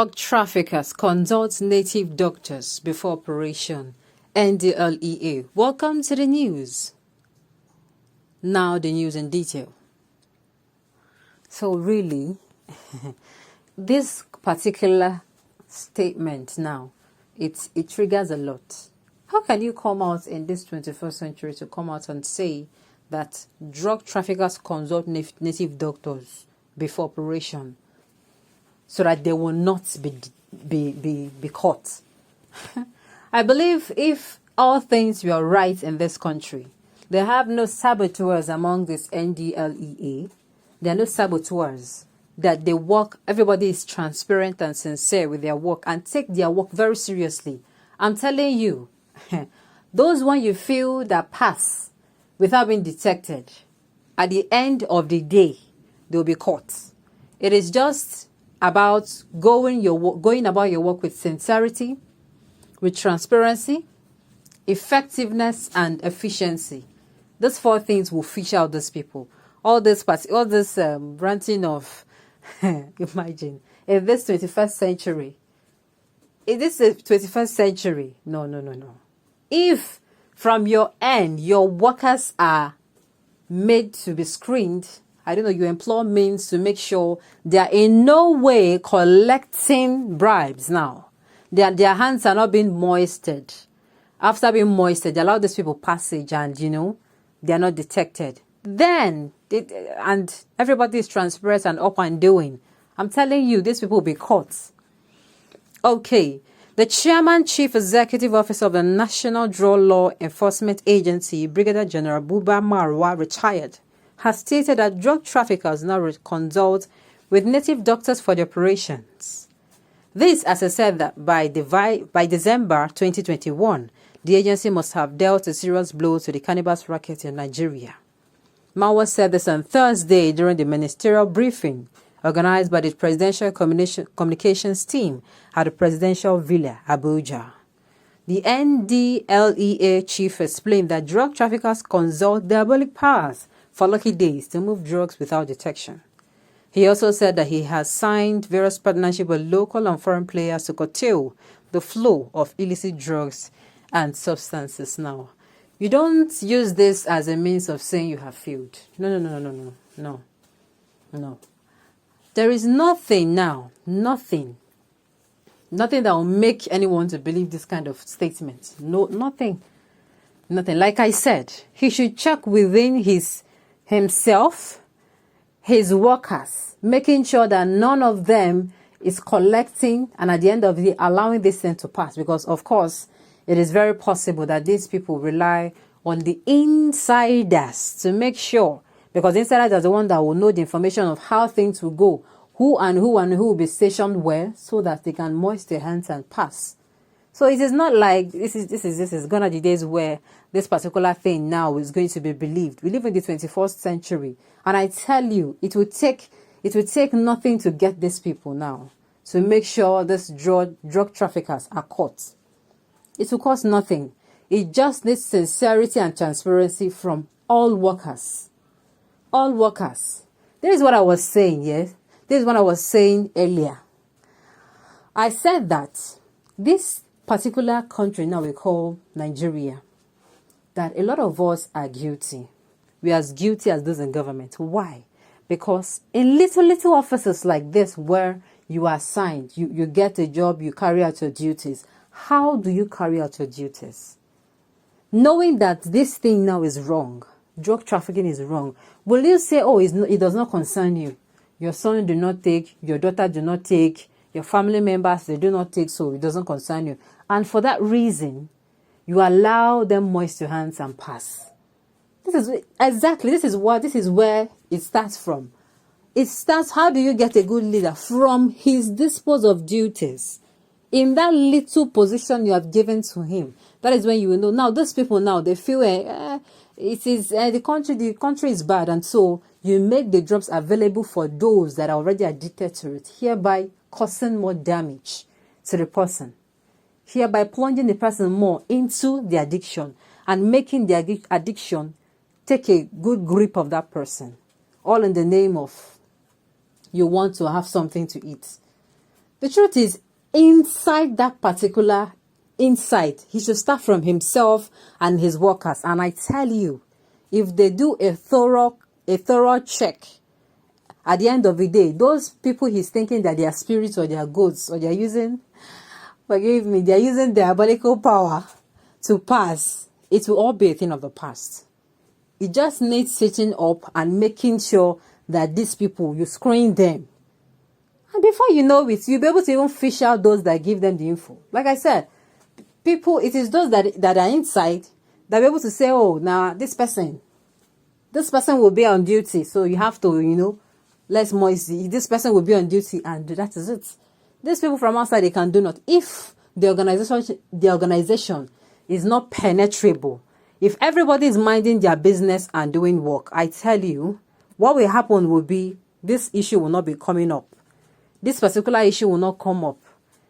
Drug traffickers consult native doctors before operation. Ndlea. Welcome to the news. Now the news in detail. So really, this particular statement now, it triggers a lot. How can you come out in this 21st century to come out and say that drug traffickers consult native doctors before operation so that they will not be caught? I believe if all things were right in this country, they have no saboteurs among this Ndlea. There are no saboteurs. That they work, everybody is transparent and sincere with their work and take their work very seriously. I'm telling you, those one you feel that pass without being detected, at the end of the day, they'll be caught. It is just about going about your work with sincerity, with transparency, effectiveness, and efficiency. Those four things will fish out these people. All this ranting of, imagine, in this 21st century, no. If from your end, your workers are made to be screened, I don't know, you employ means to make sure they are in no way collecting bribes now. Their hands are not being moistened. After being moistened, they allow these people passage and, they are not detected. Then, and everybody is transparent and up and doing. I'm telling you, these people will be caught. Okay. The Chairman Chief Executive Officer of the National Drug Law Enforcement Agency, Brigadier General Buba Marwa, retired, has stated that drug traffickers now consult with native doctors for the operations. This, as I said, that by December 2021, the agency must have dealt a serious blow to the cannabis racket in Nigeria. Marwa said this on Thursday during the ministerial briefing organized by the Presidential Communications Team at the Presidential Villa, Abuja. The Ndlea chief explained that drug traffickers consult diabolic powers for lucky days to move drugs without detection. He also said that he has signed various partnerships with local and foreign players to curtail the flow of illicit drugs and substances now. You don't use this as a means of saying you have failed. No. There is nothing now, nothing that will make anyone to believe this kind of statement. No, nothing. Like I said, he should check within himself, his workers, making sure that none of them is collecting and at the end of the day allowing this thing to pass. Because, of course, it is very possible that these people rely on the insiders to make sure. Because the insiders are the one that will know the information of how things will go, who will be stationed where, so that they can moist their hands and pass. So it is not like this is gonna be days where this particular thing now is going to be believed. We live in the 21st century, and I tell you, it will take nothing to get these people now to make sure these drug traffickers are caught. It will cost nothing. It just needs sincerity and transparency from all workers. All workers. This is what I was saying, yes? This is what I was saying earlier. I said that this particular country now we call Nigeria, that a lot of us are guilty. We are as guilty as those in government. Why? Because in little offices like this where you are assigned, you get a job, you carry out your duties. How do you carry out your duties? Knowing that this thing now is wrong, drug trafficking is wrong, will you say, oh, it does not concern you? Your son do not take, your daughter do not take, your family members, they do not take, so it doesn't concern you. And for that reason, you allow them moist your hands and pass. This is where it starts from. It starts, how do you get a good leader? From his dispose of duties. In that little position you have given to him, that is when you will know. Now, those people now, they feel the country is bad, and so you make the drugs available for those that are already addicted to it, hereby causing more damage to the person, hereby plunging the person more into the addiction and making the addiction take a good grip of that person, all in the name of you want to have something to eat. The truth is, inside that particular insight, he should start from himself and his workers. And I tell you, if they do a thorough check, at the end of the day, those people he's thinking that they are spirits or they are ghosts or they are using, forgive me, they are using diabolical power to pass, it will all be a thing of the past. It just needs sitting up and making sure that these people, you screen them. And before you know it, you'll be able to even fish out those that give them the info. Like I said, people, it is those that are inside that are able to say, oh, now this person will be on duty. So you have to, let's moisty. This person will be on duty, and that is it. These people from outside, they can do not. If the organization is not penetrable, if everybody is minding their business and doing work, I tell you, what will happen will be this issue will not be coming up. This particular issue will not come up.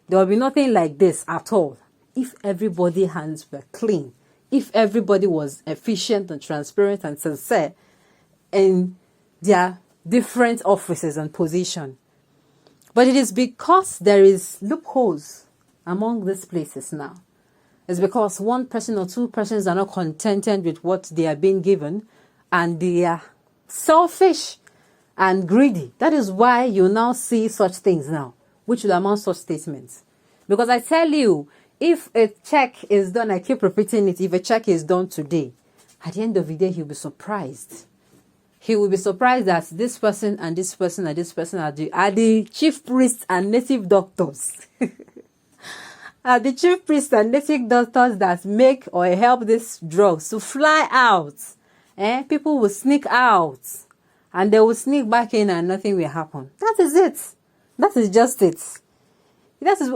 There will be nothing like this at all. If everybody's hands were clean, if everybody was efficient and transparent and sincere in their different offices and position. But it is because there is loopholes among these places now. It's because one person or two persons are not contented with what they are being given, and they are selfish and greedy. That is why you now see such things now, which will amount such statements. Because I tell you, if a check is done, I keep repeating it, if a check is done today, at the end of the day, he'll be surprised. He will be surprised that this person and this person and this person are the chief priests and native doctors. Are the chief priests and native doctors that make or help these drugs to fly out. People will sneak out and they will sneak back in and nothing will happen. That is it. That is just it.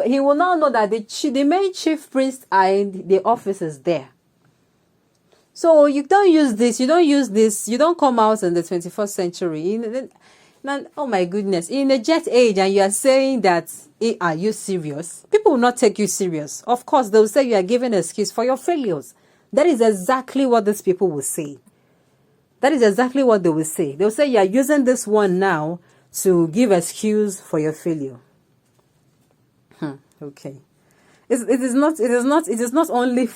He will now know that the main chief priests are in the offices there. So you don't use this, you don't come out in the 21st century. Oh my goodness, in the jet age, and you are saying that, are you serious? People will not take you serious. Of course, they will say you are giving an excuse for your failures. That is exactly what these people will say. That is exactly what they will say. They will say you are using this one now to give excuse for your failure. Okay. It is not only,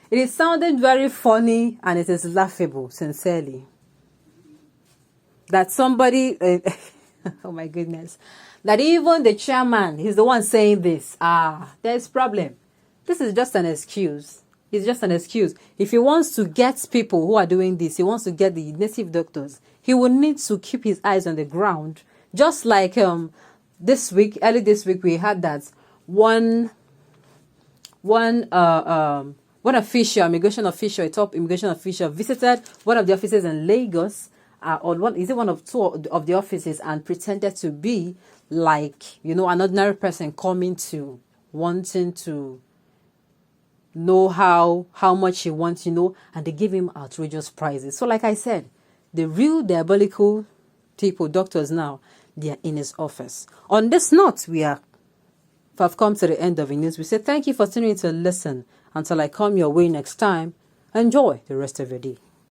it is sounding very funny and it is laughable, sincerely. That somebody, oh my goodness, that even the chairman, he's the one saying this. There's problem. This is just an excuse. It's just an excuse. If he wants to get people who are doing this, he wants to get the native doctors, he will need to keep his eyes on the ground. Just like early this week, we had that one official, a top immigration official, visited one of the offices in Lagos. One of two of the offices, and pretended to be like, an ordinary person coming to wanting to know how much he wants, and they give him outrageous prizes. So like I said, the real diabolical people, doctors now, they are in his office. On this note, we have come to the end of the news. We say thank you for tuning in to listen. Until I come your way next time, enjoy the rest of your day.